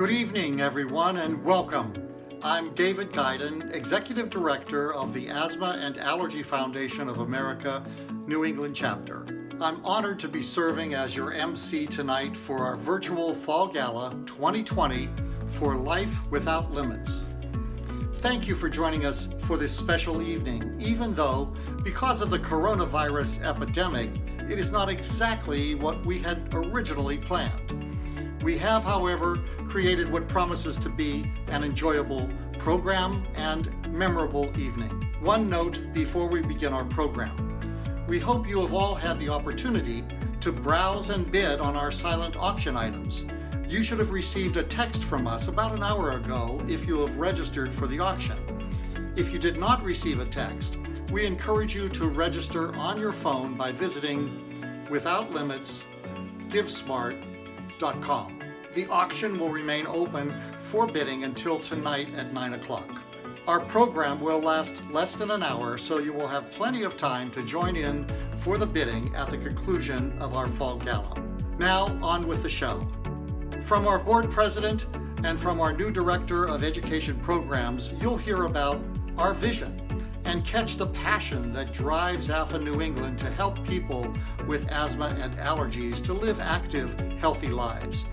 Good evening, everyone, and welcome. I'm David Guyden, Executive Director of the Asthma and Allergy Foundation of America, New England Chapter. I'm honored to be serving as your MC tonight for our virtual Fall Gala 2020 for Life Without Limits. Thank you for joining us for this special evening, even though, because of the coronavirus epidemic, it is not exactly what we had originally planned. We have, however, created what promises to be an enjoyable program and memorable evening. One note before we begin our program. We hope you have all had the opportunity to browse and bid on our silent auction items. You should have received a text from us about an hour ago if you have registered for the auction. If you did not receive a text, we encourage you to register on your phone by visiting withoutlimitsgivesmart.com. The auction will remain open for bidding until tonight at 9 o'clock. Our program will last less than an hour, so you will have plenty of time to join in for the bidding at the conclusion of our Fall Gala. Now, on with the show. From our board president and from our new director of education programs, you'll hear about our vision and catch the passion that drives AFA New England to help people with asthma and allergies to live active, healthy lives.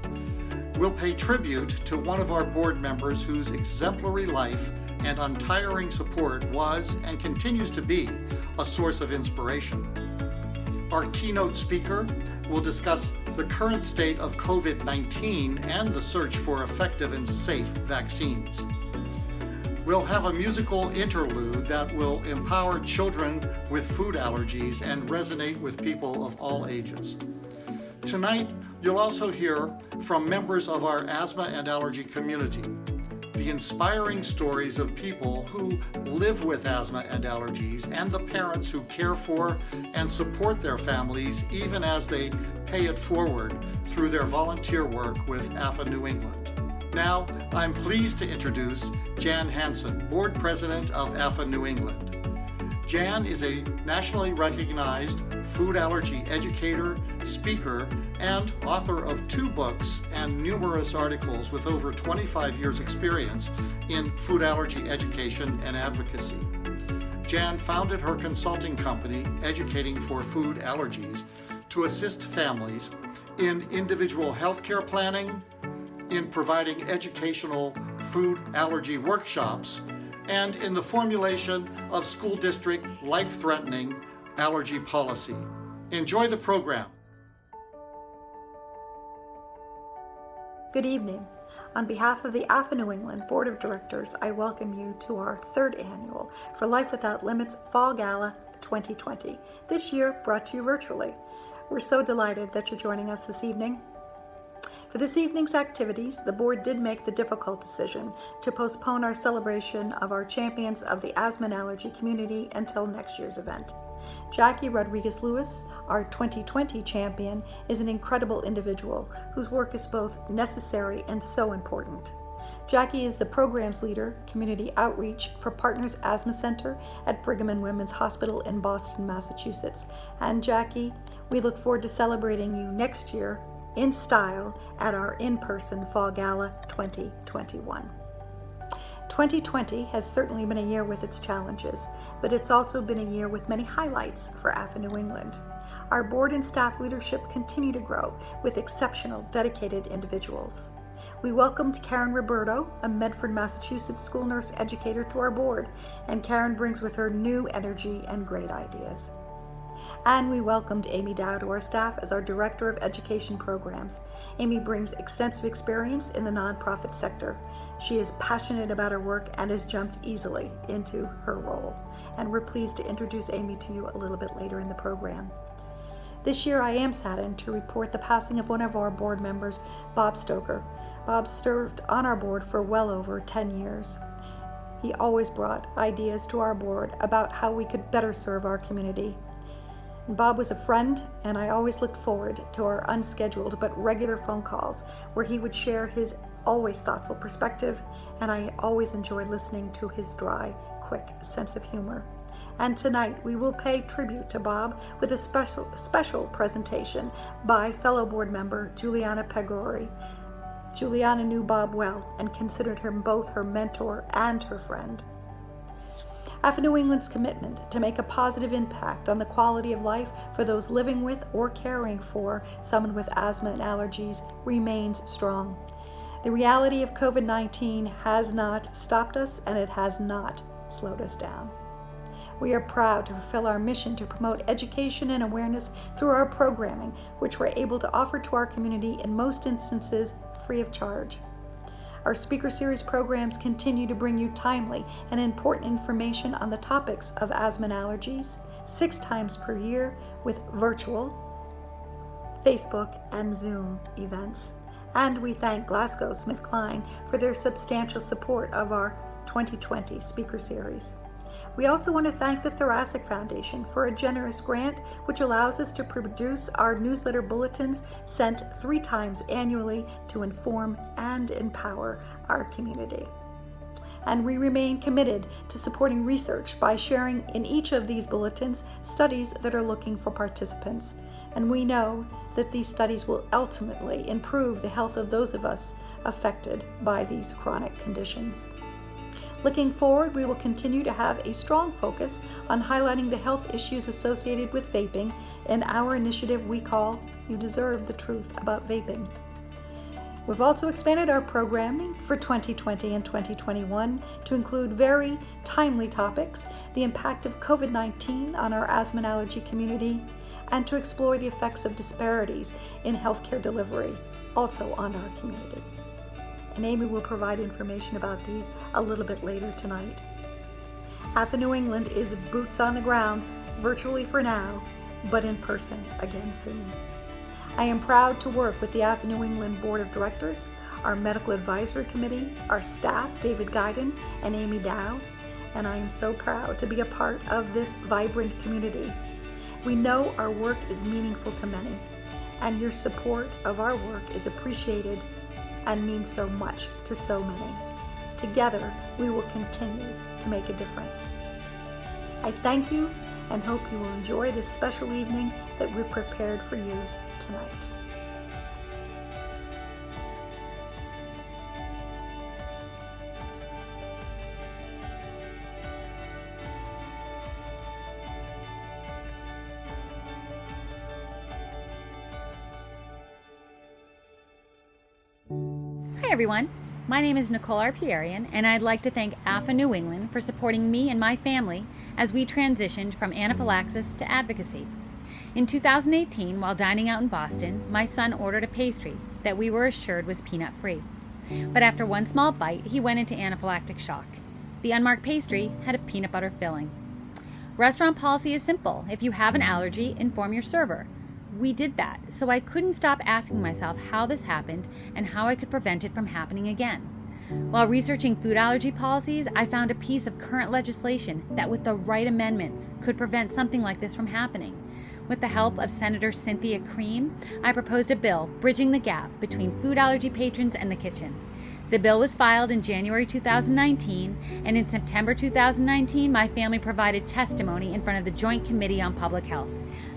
We'll pay tribute to one of our board members whose exemplary life and untiring support was and continues to be a source of inspiration. Our keynote speaker will discuss the current state of COVID-19 and the search for effective and safe vaccines. We'll have a musical interlude that will empower children with food allergies and resonate with people of all ages. Tonight, you'll also hear from members of our asthma and allergy community, the inspiring stories of people who live with asthma and allergies and the parents who care for and support their families even as they pay it forward through their volunteer work with AFA New England. Now, I'm pleased to introduce Jan Hansen, Board President of AFA New England. Jan is a nationally recognized food allergy educator, speaker, and author of 2 books and numerous articles with over 25 years experience in food allergy education and advocacy. Jan founded her consulting company, Educating for Food Allergies, to assist families in individual healthcare planning, in providing educational food allergy workshops, and in the formulation of school district life-threatening allergy policy. Enjoy the program. Good evening. On behalf of the AFA New England Board of Directors, I welcome you to our 3rd annual For Life Without Limits Fall Gala 2020, this year brought to you virtually. We're so delighted that you're joining us this evening. For this evening's activities, the board did make the difficult decision to postpone our celebration of our champions of the asthma and allergy community until next year's event. Jackie Rodriguez-Lewis, our 2020 champion, is an incredible individual whose work is both necessary and so important. Jackie is the programs leader, community outreach for Partners Asthma Center at Brigham and Women's Hospital in Boston, Massachusetts. And Jackie, we look forward to celebrating you next year in style at our in-person Fall Gala 2021. 2020 has certainly been a year with its challenges, but it's also been a year with many highlights for AFA New England. Our board and staff leadership continue to grow with exceptional, dedicated individuals. We welcomed Karen Roberto, a Medford, Massachusetts school nurse educator, to our board, and Karen brings with her new energy and great ideas. And we welcomed Amy Dow to our staff as our Director of Education Programs. Amy brings extensive experience in the nonprofit sector. She is passionate about her work and has jumped easily into her role. And we're pleased to introduce Amy to you a little bit later in the program. This year I am saddened to report the passing of one of our board members, Bob Stoker. Bob served on our board for well over 10 years. He always brought ideas to our board about how we could better serve our community. Bob was a friend, and I always looked forward to our unscheduled but regular phone calls where he would share his always thoughtful perspective, and I always enjoyed listening to his dry, quick sense of humor. And tonight we will pay tribute to Bob with a special presentation by fellow board member Juliana Pagori. Juliana knew Bob well and considered him both her mentor and her friend. AFA New England's commitment to make a positive impact on the quality of life for those living with or caring for someone with asthma and allergies remains strong. The reality of COVID-19 has not stopped us, and it has not slowed us down. We are proud to fulfill our mission to promote education and awareness through our programming, which we're able to offer to our community in most instances free of charge. Our speaker series programs continue to bring you timely and important information on the topics of asthma and allergies 6 times per year with virtual, Facebook, and Zoom events. And we thank GlaxoSmithKline for their substantial support of our 2020 speaker series. We also want to thank the Thoracic Foundation for a generous grant which allows us to produce our newsletter bulletins sent 3 times annually to inform and empower our community. And we remain committed to supporting research by sharing in each of these bulletins studies that are looking for participants. And we know that these studies will ultimately improve the health of those of us affected by these chronic conditions. Looking forward, we will continue to have a strong focus on highlighting the health issues associated with vaping in our initiative we call You Deserve the Truth About Vaping. We've also expanded our programming for 2020 and 2021 to include very timely topics, the impact of COVID-19 on our asthma and allergy community, and to explore the effects of disparities in healthcare delivery, also on our community. And Amy will provide information about these a little bit later tonight. AFA New England is boots on the ground, virtually for now, but in person again soon. I am proud to work with the AFA New England Board of Directors, our Medical Advisory Committee, our staff, David Guyden and Amy Dow, and I am so proud to be a part of this vibrant community. We know our work is meaningful to many, and your support of our work is appreciated and means so much to so many. Together, we will continue to make a difference. I thank you and hope you will enjoy this special evening that we're prepared for you tonight. Hi everyone, my name is Nicole Arpierian, and I'd like to thank AFA New England for supporting me and my family as we transitioned from anaphylaxis to advocacy. In 2018, while dining out in Boston, my son ordered a pastry that we were assured was peanut-free. But after one small bite, he went into anaphylactic shock. The unmarked pastry had a peanut butter filling. Restaurant policy is simple. If you have an allergy, inform your server. We did that, so I couldn't stop asking myself how this happened and how I could prevent it from happening again. While researching food allergy policies, I found a piece of current legislation that with the right amendment could prevent something like this from happening. With the help of Senator Cynthia Cream, I proposed a bill bridging the gap between food allergy patrons and the kitchen. The bill was filed in January 2019, and in September 2019, my family provided testimony in front of the Joint Committee on Public Health.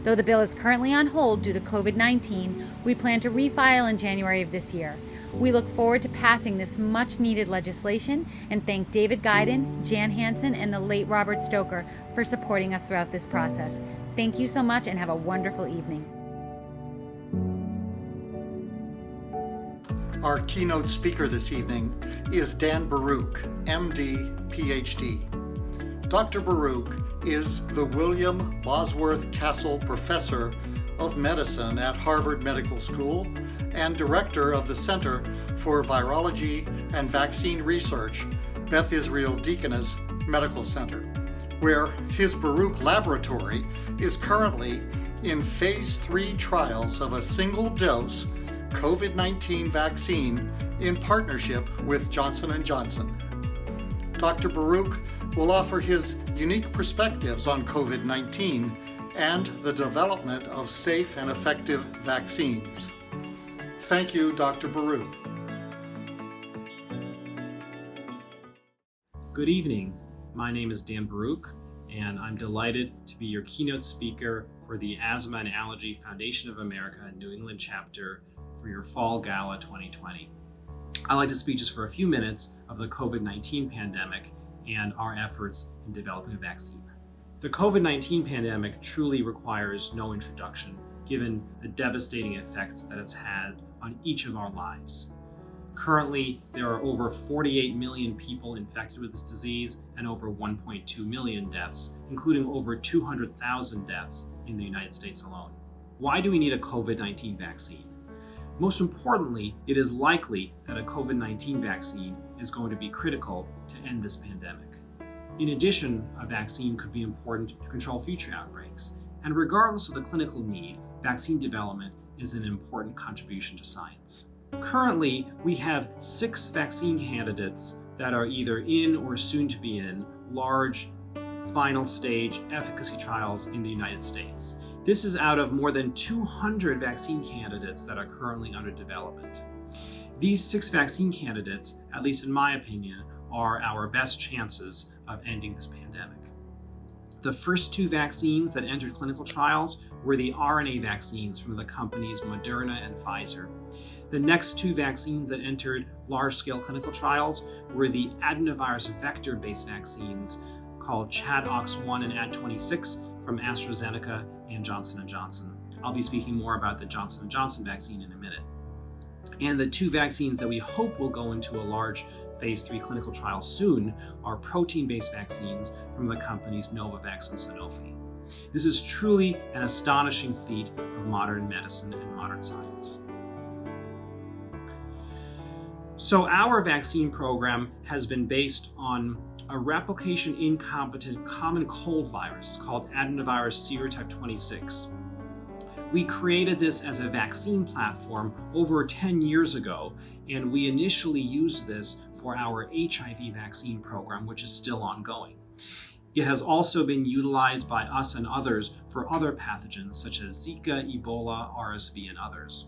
Though the bill is currently on hold due to COVID-19, we plan to refile in January of this year. We look forward to passing this much-needed legislation and thank David Guyden, Jan Hansen, and the late Robert Stoker for supporting us throughout this process. Thank you so much and have a wonderful evening. Our keynote speaker this evening is Dan Barouch, MD, Ph.D. Dr. Barouch is the William Bosworth Castle Professor of Medicine at Harvard Medical School and Director of the Center for Virology and Vaccine Research, Beth Israel Deaconess Medical Center, where his Barouch Laboratory is currently in Phase 3 trials of a single-dose COVID-19 vaccine in partnership with Johnson & Johnson. Dr. Barouch will offer his unique perspectives on COVID-19 and the development of safe and effective vaccines. Thank you, Dr. Barouch. Good evening. My name is Dan Barouch, and I'm delighted to be your keynote speaker for the Asthma and Allergy Foundation of America New England chapter for your Fall Gala 2020. I'd like to speak just for a few minutes of the COVID-19 pandemic and our efforts in developing a vaccine. The COVID-19 pandemic truly requires no introduction, given the devastating effects that it's had on each of our lives. Currently, there are over 48 million people infected with this disease and over 1.2 million deaths, including over 200,000 deaths in the United States alone. Why do we need a COVID-19 vaccine? Most importantly, it is likely that a COVID-19 vaccine is going to be critical to end this pandemic. In addition, a vaccine could be important to control future outbreaks. And regardless of the clinical need, vaccine development is an important contribution to science. Currently, we have 6 vaccine candidates that are either in or soon to be in large final stage efficacy trials in the United States. This is out of more than 200 vaccine candidates that are currently under development. These 6 vaccine candidates, at least in my opinion, are our best chances of ending this pandemic. The first 2 vaccines that entered clinical trials were the RNA vaccines from the companies Moderna and Pfizer. The next 2 vaccines that entered large-scale clinical trials were the adenovirus vector-based vaccines called ChAdOx1 and Ad26 from AstraZeneca and Johnson & Johnson. I'll be speaking more about the Johnson & Johnson vaccine in a minute. And the 2 vaccines that we hope will go into a large phase 3 clinical trial soon are protein-based vaccines from the companies Novavax and Sanofi. This is truly an astonishing feat of modern medicine and modern science. So our vaccine program has been based on a replication incompetent common cold virus called adenovirus serotype 26. We created this as a vaccine platform over 10 years ago, and we initially used this for our HIV vaccine program, which is still ongoing. It has also been utilized by us and others for other pathogens such as Zika, Ebola, RSV, and others.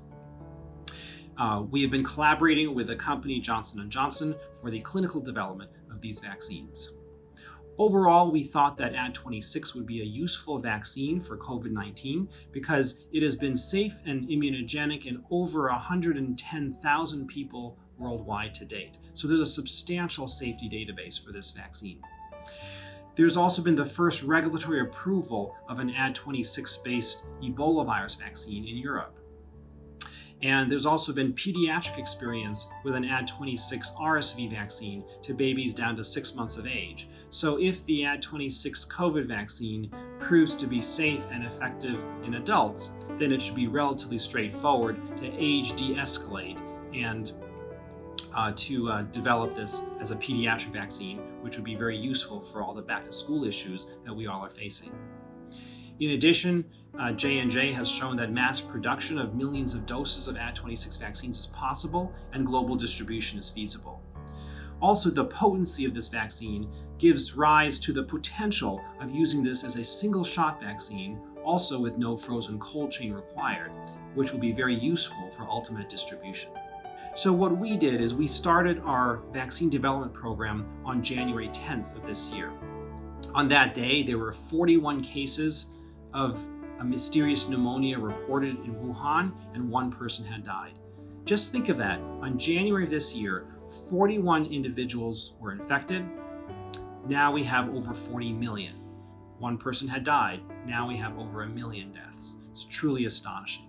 We have been collaborating with the company Johnson & Johnson for the clinical development of these vaccines. Overall, we thought that Ad26 would be a useful vaccine for COVID-19 because it has been safe and immunogenic in over 110,000 people worldwide to date. So there's a substantial safety database for this vaccine. There's also been the first regulatory approval of an Ad26-based Ebola virus vaccine in Europe. And there's also been pediatric experience with an Ad26 RSV vaccine to babies down to 6 months of age. So if the Ad26 COVID vaccine proves to be safe and effective in adults, then it should be relatively straightforward to age de-escalate and to develop this as a pediatric vaccine, which would be very useful for all the back-to-school issues that we all are facing. In addition, J&J has shown that mass production of millions of doses of Ad26 vaccines is possible and global distribution is feasible. Also, the potency of this vaccine gives rise to the potential of using this as a single-shot vaccine, also with no frozen cold chain required, which will be very useful for ultimate distribution. So what we did is we started our vaccine development program on January 10th of this year. On that day, there were 41 cases of a mysterious pneumonia reported in Wuhan, and 1 person had died. Just think of that. On January of this year, 41 individuals were infected. Now we have over 40 million. 1 person had died. Now we have over 1 million deaths. It's truly astonishing.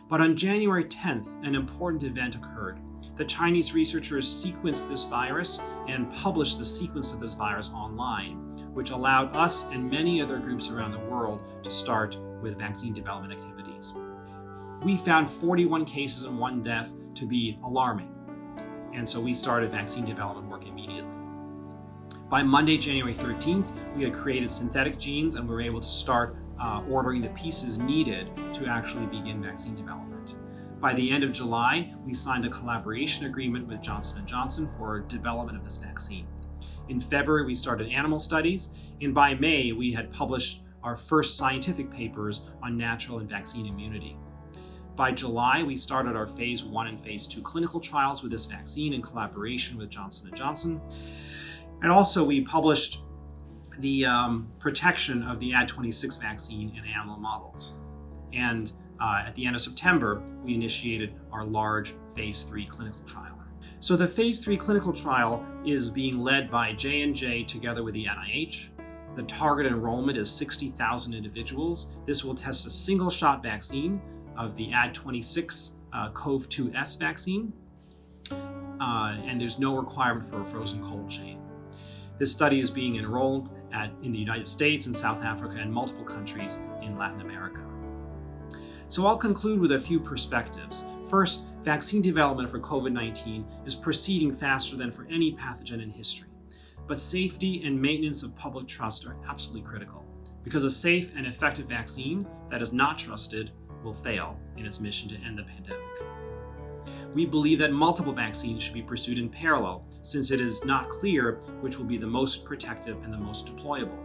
But on January 10th, an important event occurred. The Chinese researchers sequenced this virus and published the sequence of this virus online, which allowed us and many other groups around the world to start with vaccine development activities. We found 41 cases and 1 death to be alarming, and so we started vaccine development work immediately. By Monday, January 13th, we had created synthetic genes and we were able to start ordering the pieces needed to actually begin vaccine development. By the end of July, we signed a collaboration agreement with Johnson & Johnson for development of this vaccine. In February, we started animal studies, and by May, we had published our first scientific papers on natural and vaccine immunity. By July, we started our phase 1 and phase 2 clinical trials with this vaccine in collaboration with Johnson & Johnson. And also, we published the protection of the Ad26 vaccine in animal models. And at the end of September, we initiated our large phase 3 clinical trial. So the phase 3 clinical trial is being led by J&J together with the NIH. The target enrollment is 60,000 individuals. This will test a single shot vaccine of the Ad26 CoV-2S vaccine, and there's no requirement for a frozen cold chain. This study is being enrolled in the United States and South Africa and multiple countries in Latin America. So I'll conclude with a few perspectives. First, vaccine development for COVID-19 is proceeding faster than for any pathogen in history. But safety and maintenance of public trust are absolutely critical, because a safe and effective vaccine that is not trusted will fail in its mission to end the pandemic. We believe that multiple vaccines should be pursued in parallel, since it is not clear which will be the most protective and the most deployable.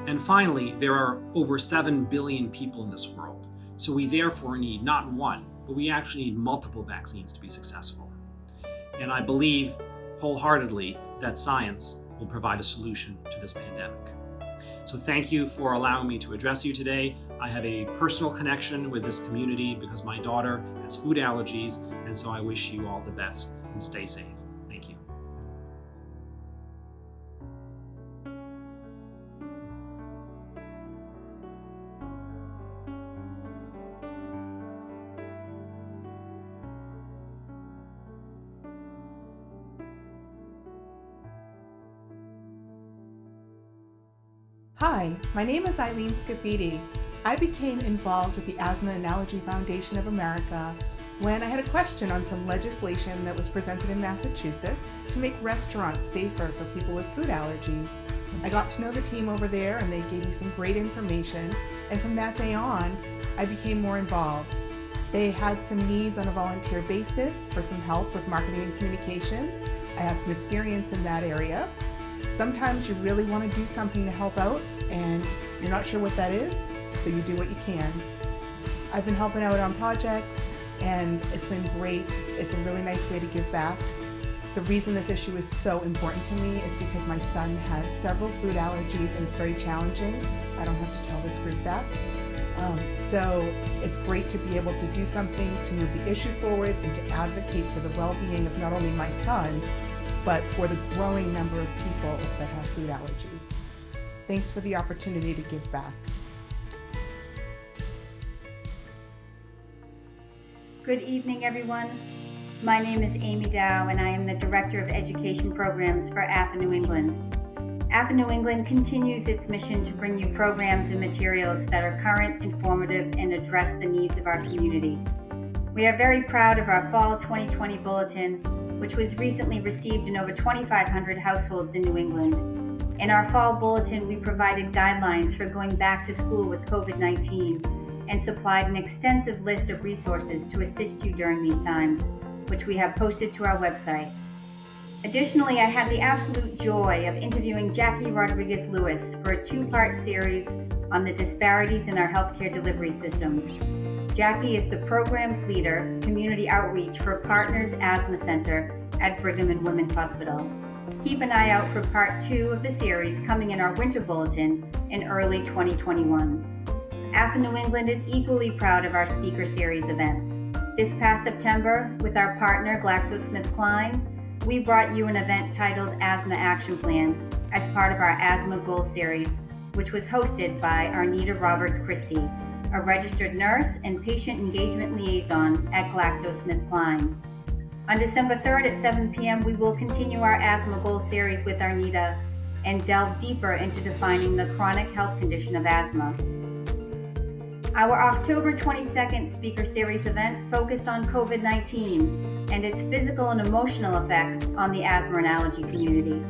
And finally, there are over 7 billion people in this world, so we therefore need not one, but we actually need multiple vaccines to be successful. And I believe wholeheartedly that science will provide a solution to this pandemic. So thank you for allowing me to address you today. I have a personal connection with this community because my daughter has food allergies, and so I wish you all the best and stay safe. Thank you. Hi, my name is Eileen Scafidi. I became involved with the Asthma and Allergy Foundation of America when I had a question on some legislation that was presented in Massachusetts to make restaurants safer for people with food allergy. I got to know the team over there and they gave me some great information, and from that day on, I became more involved. They had some needs on a volunteer basis for some help with marketing and communications. I have some experience in that area. Sometimes you really want to do something to help out and you're not sure what that is, so you do what you can. I've been helping out on projects and it's been great. It's a really nice way to give back. The reason this issue is so important to me is because my son has several food allergies and it's very challenging. I don't have to tell this group that. So it's great to be able to do something to move the issue forward and to advocate for the well-being of not only my son, but for the growing number of people that have food allergies. Thanks for the opportunity to give back. Good evening, everyone. My name is Amy Dow, and I am the Director of Education Programs for AFA New England. AFA New England continues its mission to bring you programs and materials that are current, informative, and address the needs of our community. We are very proud of our Fall 2020 Bulletin, which was recently received in over 2,500 households in New England. In our Fall Bulletin, we provided guidelines for going back to school with COVID-19 and supplied an extensive list of resources to assist you during these times, which we have posted to our website. Additionally, I had the absolute joy of interviewing Jackie Rodriguez-Lewis for a 2-part series on the disparities in our healthcare delivery systems. Jackie is the Programs Leader, Community Outreach for Partners Asthma Center at Brigham and Women's Hospital. Keep an eye out for Part 2 of the series coming in our Winter Bulletin in early 2021. AFA New England is equally proud of our speaker series events. This past September, with our partner GlaxoSmithKline, we brought you an event titled Asthma Action Plan as part of our Asthma Goal Series, which was hosted by Arnita Roberts-Christie, a registered nurse and patient engagement liaison at GlaxoSmithKline. On December 3rd at 7 p.m., we will continue our Asthma Goal Series with Arnita and delve deeper into defining the chronic health condition of asthma. Our October 22nd speaker series event focused on COVID-19 and its physical and emotional effects on the asthma and allergy community.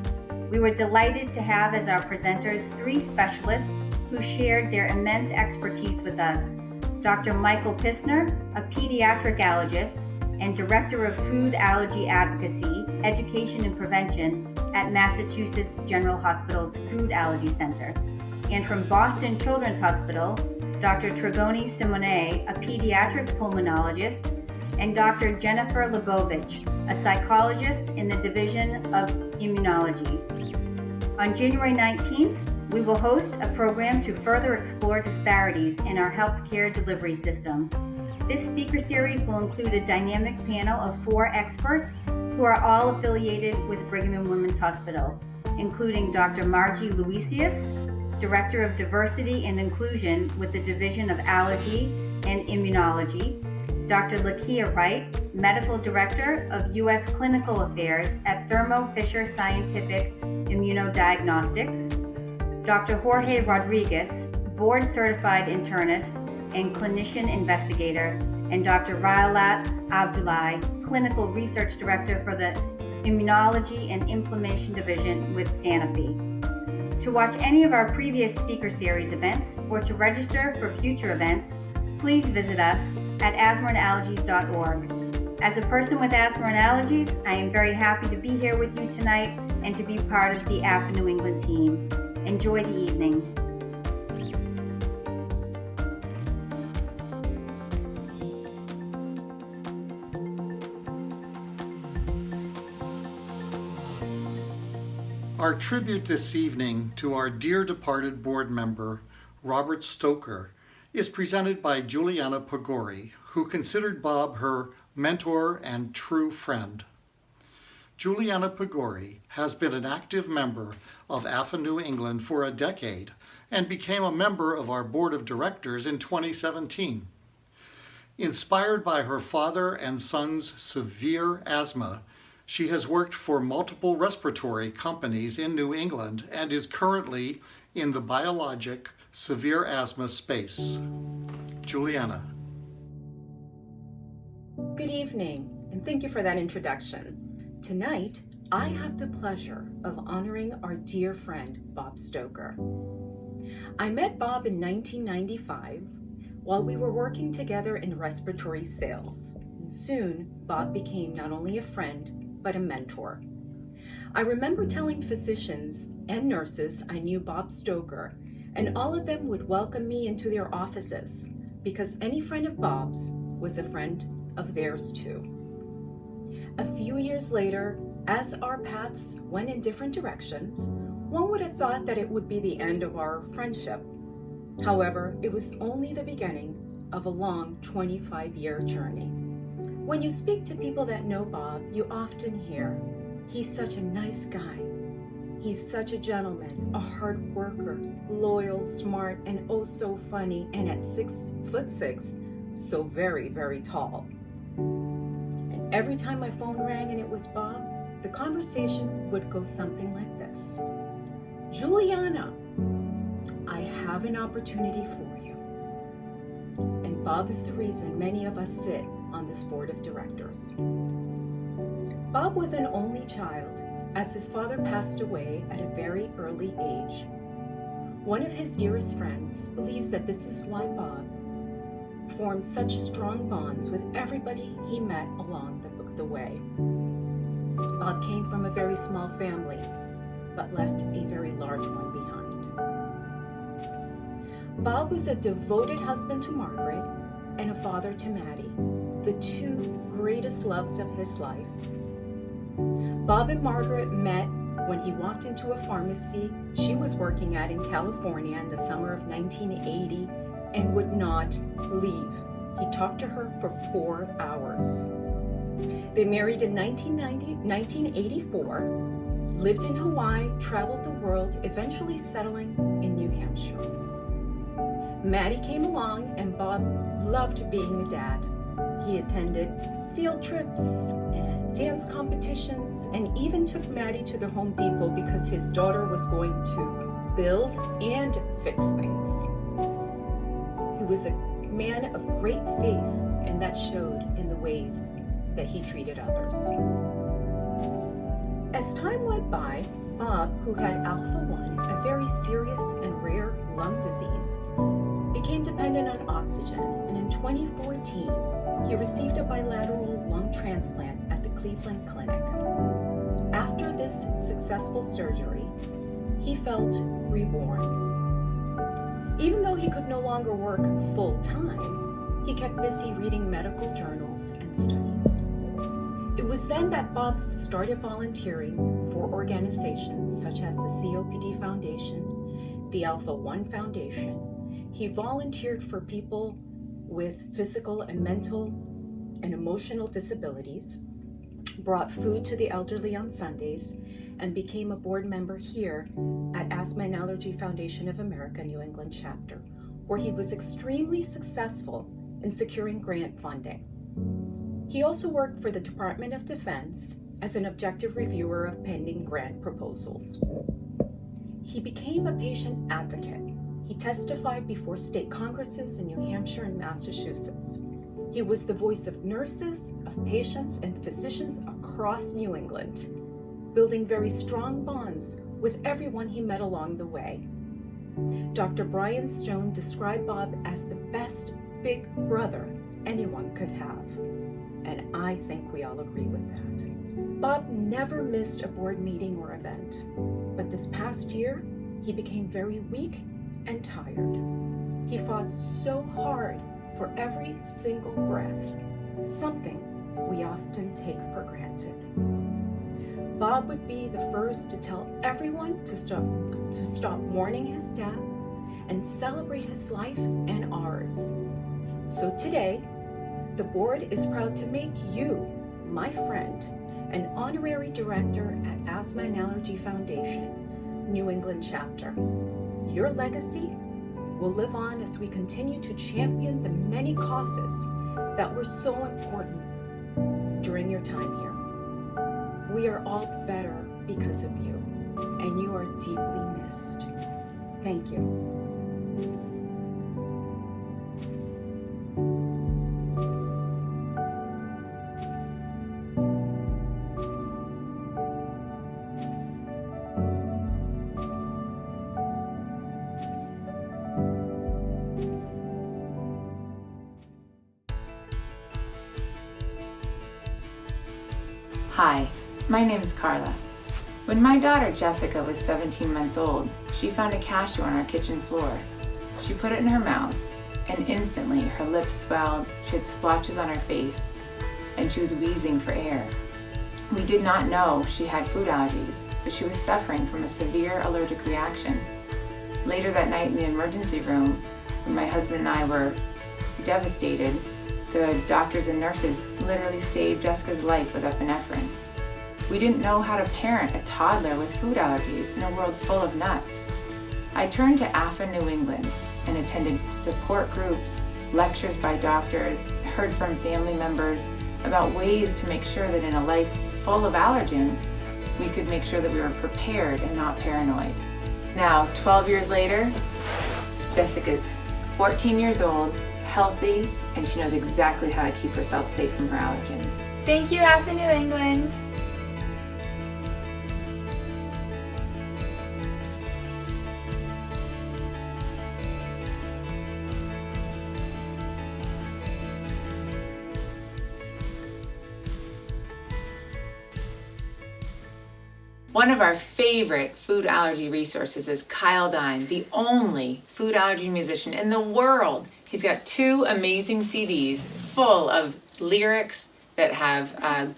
We were delighted to have as our presenters 3 specialists who shared their immense expertise with us. Dr. Michael Pissner, a pediatric allergist and Director of Food Allergy Advocacy, Education and Prevention at Massachusetts General Hospital's Food Allergy Center. And from Boston Children's Hospital, Dr. Trigoni Simone, a pediatric pulmonologist, and Dr. Jennifer Lebovich, a psychologist in the Division of Immunology. On January 19th, we will host a program to further explore disparities in our healthcare delivery system. This speaker series will include a dynamic panel of 4 experts who are all affiliated with Brigham and Women's Hospital, including Dr. Margie Luisius, Director of Diversity and Inclusion with the Division of Allergy and Immunology, Dr. Lakia Wright, Medical Director of U.S. Clinical Affairs at Thermo Fisher Scientific Immunodiagnostics, Dr. Jorge Rodriguez, Board Certified Internist and Clinician Investigator, and Dr. Railat Abdullahi, Clinical Research Director for the Immunology and Inflammation Division with Sanofi. To watch any of our previous speaker series events or to register for future events, please visit us at asthmaandallergies.org. As a person with asthma and allergies, I am very happy to be here with you tonight and to be part of the AFA New England team. Enjoy the evening. Our tribute this evening to our dear departed board member, Robert Stoker, is presented by Juliana Pagori, who considered Bob her mentor and true friend. Juliana Pagori has been an active member of AFA New England for a decade and became a member of our board of directors in 2017. Inspired by her father and son's severe asthma, she has worked for multiple respiratory companies in New England and is currently in the biologic severe asthma space. Juliana. Good evening, and thank you for that introduction. Tonight, I have the pleasure of honoring our dear friend, Bob Stoker. I met Bob in 1995 while we were working together in respiratory sales. Soon, Bob became not only a friend, but a mentor. I remember telling physicians and nurses I knew Bob Stoker, and all of them would welcome me into their offices because any friend of Bob's was a friend of theirs too. A few years later, as our paths went in different directions, one would have thought that it would be the end of our friendship. However, it was only the beginning of a long 25-year journey. When you speak to people that know Bob, you often hear, he's such a nice guy. He's such a gentleman, a hard worker, loyal, smart, and oh so funny, and at 6'6", so very, very tall. And every time my phone rang and it was Bob, the conversation would go something like this. Juliana, I have an opportunity for you. And Bob is the reason many of us sit on this board of directors. Bob was an only child, as his father passed away at a very early age. One of his dearest friends believes that this is why Bob formed such strong bonds with everybody he met along the way. Bob came from a very small family, but left a very large one behind. Bob was a devoted husband to Margaret and a father to Maddie, the two greatest loves of his life. Bob and Margaret met when he walked into a pharmacy she was working at in California in the summer of 1980 and would not leave. He talked to her for 4 hours. They married in 1984, lived in Hawaii, traveled the world, eventually settling in New Hampshire. Maddie came along and Bob loved being a dad. He attended field trips and dance competitions and even took Maddie to the Home Depot because his daughter was going to build and fix things. He was a man of great faith, and that showed in the ways that he treated others. As time went by, Bob, who had alpha-1, a very serious and rare lung disease, became dependent on oxygen, and in 2014, he received a bilateral lung transplant at the Cleveland Clinic. After this successful surgery, he felt reborn. Even though he could no longer work full-time, he kept busy reading medical journals and studies. It was then that Bob started volunteering for organizations such as the COPD Foundation, the Alpha-1 Foundation. He volunteered for people with physical and mental and emotional disabilities, brought food to the elderly on Sundays, and became a board member here at Asthma and Allergy Foundation of America New England chapter, where he was extremely successful in securing grant funding. He also worked for the Department of Defense as an objective reviewer of pending grant proposals. He became a patient advocate. He testified before state congresses in New Hampshire and Massachusetts. He was the voice of nurses, of patients, and physicians across New England, building very strong bonds with everyone he met along the way. Dr. Brian Stone described Bob as the best big brother anyone could have, and I think we all agree with that. Bob never missed a board meeting or event, but this past year, he became very weak and tired. He fought so hard for every single breath, something we often take for granted. Bob would be the first to tell everyone to stop mourning his death and celebrate his life and ours. So today, the board is proud to make you, my friend, an honorary director at Asthma and Allergy Foundation, New England chapter. Your legacy will live on as we continue to champion the many causes that were so important during your time here. We are all better because of you, and you are deeply missed. Thank you. Hi, my name is Carla. When my daughter Jessica was 17 months old, she found a cashew on our kitchen floor. She put it in her mouth, and instantly her lips swelled, she had splotches on her face, and she was wheezing for air. We did not know she had food allergies, but she was suffering from a severe allergic reaction. Later that night in the emergency room, when my husband and I were devastated, the doctors and nurses literally saved Jessica's life with epinephrine. We didn't know how to parent a toddler with food allergies in a world full of nuts. I turned to AFA New England and attended support groups, lectures by doctors, heard from family members about ways to make sure that in a life full of allergens, we could make sure that we were prepared and not paranoid. Now, 12 years later, Jessica's 14 years old, healthy, and she knows exactly how to keep herself safe from her allergens. Thank you, AFA New England. One of our favorite food allergy resources is Dine, the only food allergy musician in the world. He's got 2 amazing CDs full of lyrics that have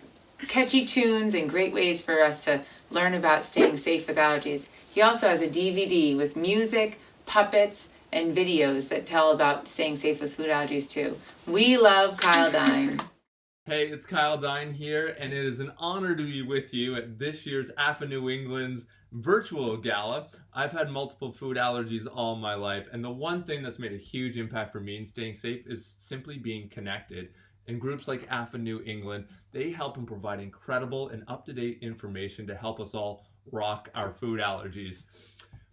catchy tunes and great ways for us to learn about staying safe with allergies. He also has a DVD with music, puppets, and videos that tell about staying safe with food allergies too. We love Dine. Hey, it's Kyle Dine here, and it is an honor to be with you at this year's AFA New England's Virtual Gala. I've had multiple food allergies all my life, and the one thing that's made a huge impact for me in staying safe is simply being connected. And groups like AFA New England, they help and provide incredible and up-to-date information to help us all rock our food allergies.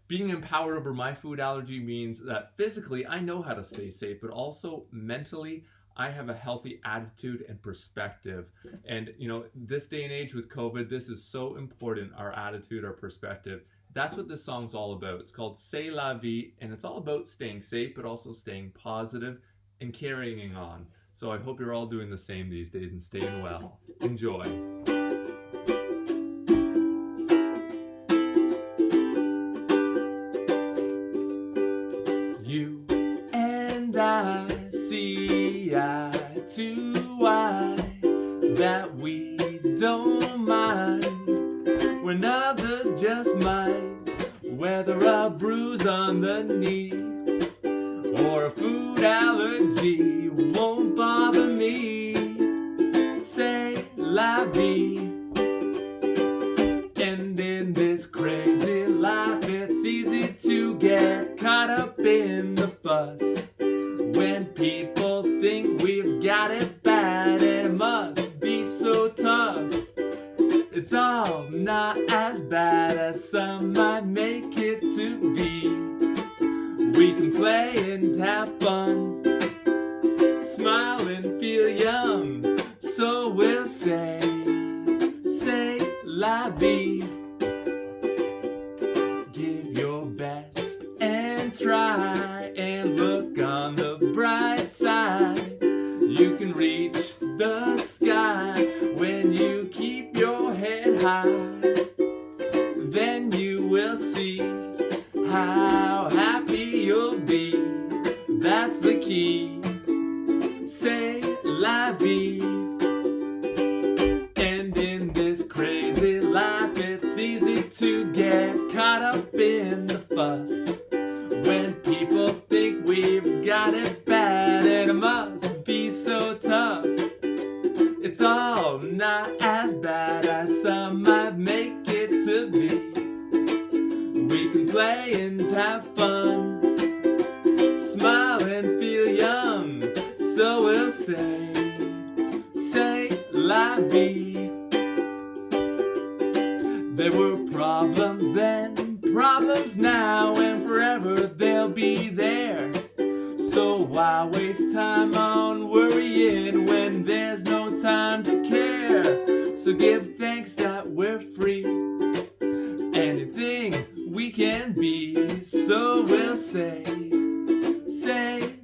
Being empowered over my food allergy means that physically I know how to stay safe, but also mentally I have a healthy attitude and perspective. And you know, this day and age with COVID, this is so important, our attitude, our perspective. That's what this song's all about. It's called C'est la vie, and it's all about staying safe, but also staying positive and carrying on. So I hope you're all doing the same these days and staying well. Enjoy. You and I see eye to eye that we don't mind when others just might, whether a bruise on the knee or a food food allergy won't bother me. C'est la vie. And in this crazy life, it's easy to get caught up in the fuss. When people think we've got it bad, and it must be so tough. It's all not as bad as some might make it to be. We can play and have fun, smile and feel young. So we'll say la vie. Give your best and try and look on the bright side. You can reach the sky when you keep your head high. Then you will see how happy you'll be. That's the key. C'est la vie. And in this crazy life, it's easy to get caught up in the fuss. When people think we've got it bad, and it must be so tough. It's all not as bad as some might make it to be. We can play and have fun, smile and feel young. So we'll say la vie. There were problems then, problems now, and forever they'll be there. So why waste time on worrying when there's no time to care? So give thanks that we're free, anything we can be. So we'll say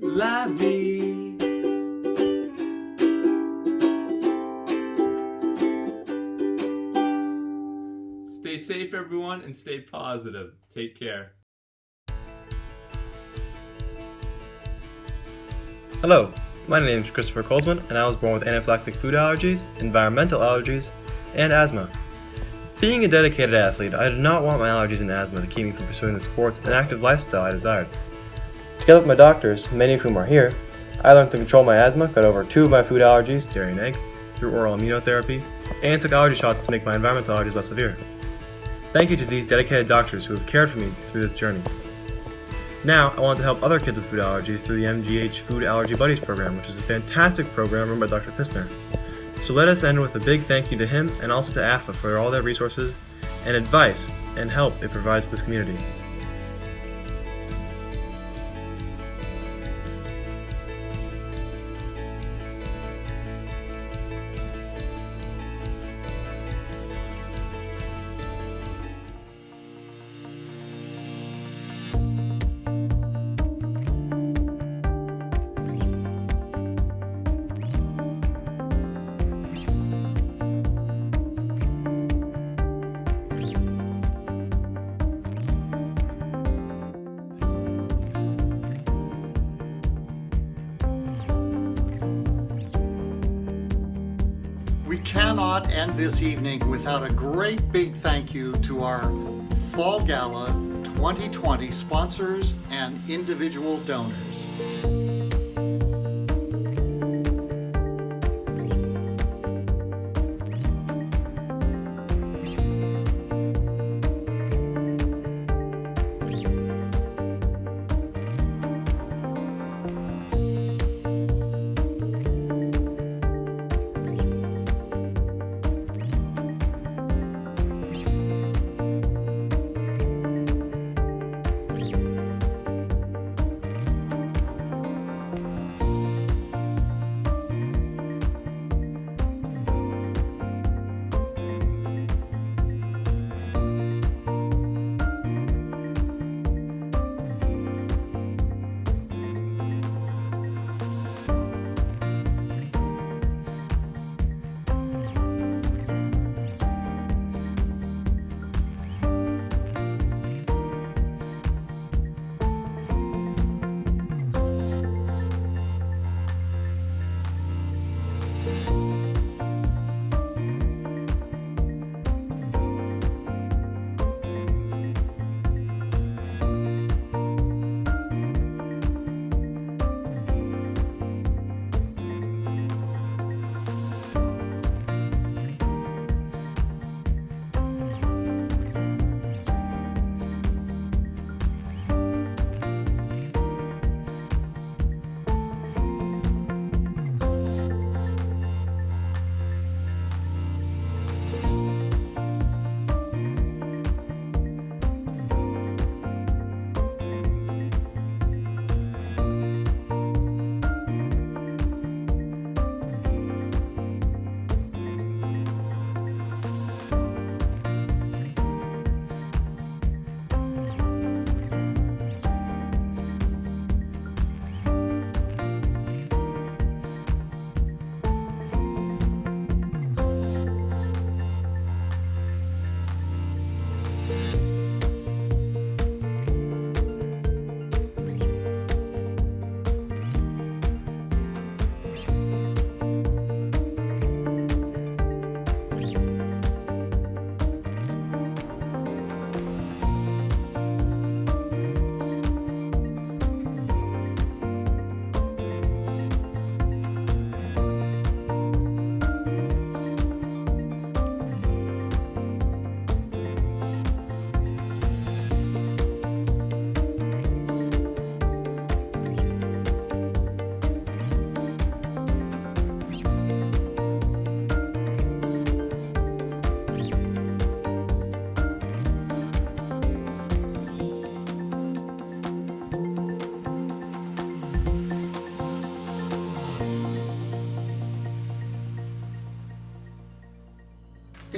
la vie. Stay safe, everyone, and stay positive. Take care. Hello, my name is Christopher Colesman, and I was born with anaphylactic food allergies, environmental allergies, and asthma. Being a dedicated athlete, I did not want my allergies and asthma to keep me from pursuing the sports and active lifestyle I desired. Together with my doctors, many of whom are here, I learned to control my asthma, got over 2 of my food allergies, dairy and egg, through oral immunotherapy, and took allergy shots to make my environmental allergies less severe. Thank you to these dedicated doctors who have cared for me through this journey. Now, I want to help other kids with food allergies through the MGH Food Allergy Buddies program, which is a fantastic program run by Dr. Pissner. So let us end with a big thank you to him and also to AFA for all their resources and advice and help it provides to this community. We cannot end this evening without a great big thank you to our Fall Gala 2020 sponsors and individual donors.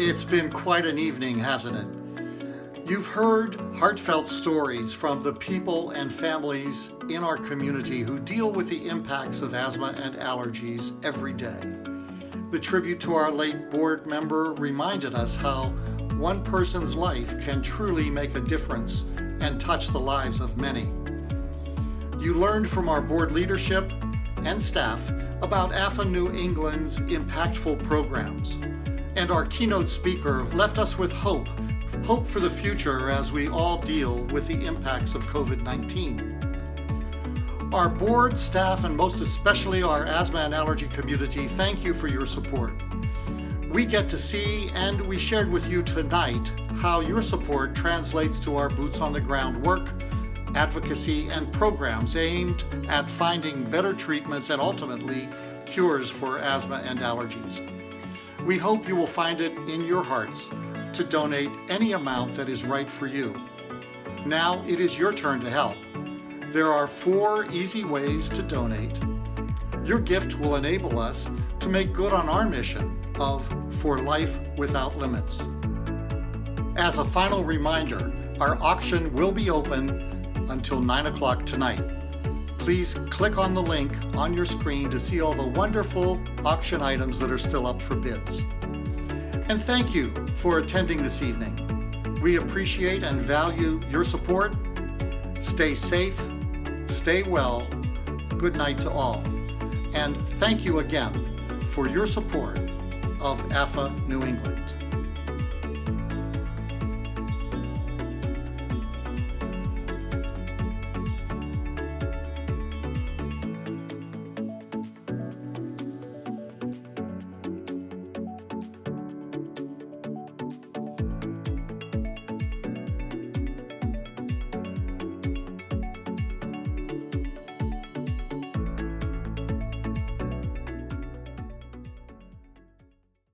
It's been quite an evening, hasn't it? You've heard heartfelt stories from the people and families in our community who deal with the impacts of asthma and allergies every day. The tribute to our late board member reminded us how one person's life can truly make a difference and touch the lives of many. You learned from our board leadership and staff about AFA New England's impactful programs. And our keynote speaker left us with hope for the future as we all deal with the impacts of COVID-19. Our board, staff, and most especially our asthma and allergy community, thank you for your support. We get to see, and we shared with you tonight, how your support translates to our boots on the ground work, advocacy, and programs aimed at finding better treatments and ultimately cures for asthma and allergies. We hope you will find it in your hearts to donate any amount that is right for you. Now it is your turn to help. There are 4 easy ways to donate. Your gift will enable us to make good on our mission of For Life Without Limits. As a final reminder, our auction will be open until 9 o'clock tonight. Please click on the link on your screen to see all the wonderful auction items that are still up for bids. And thank you for attending this evening. We appreciate and value your support. Stay safe, stay well. Good night to all. And thank you again for your support of AFA New England.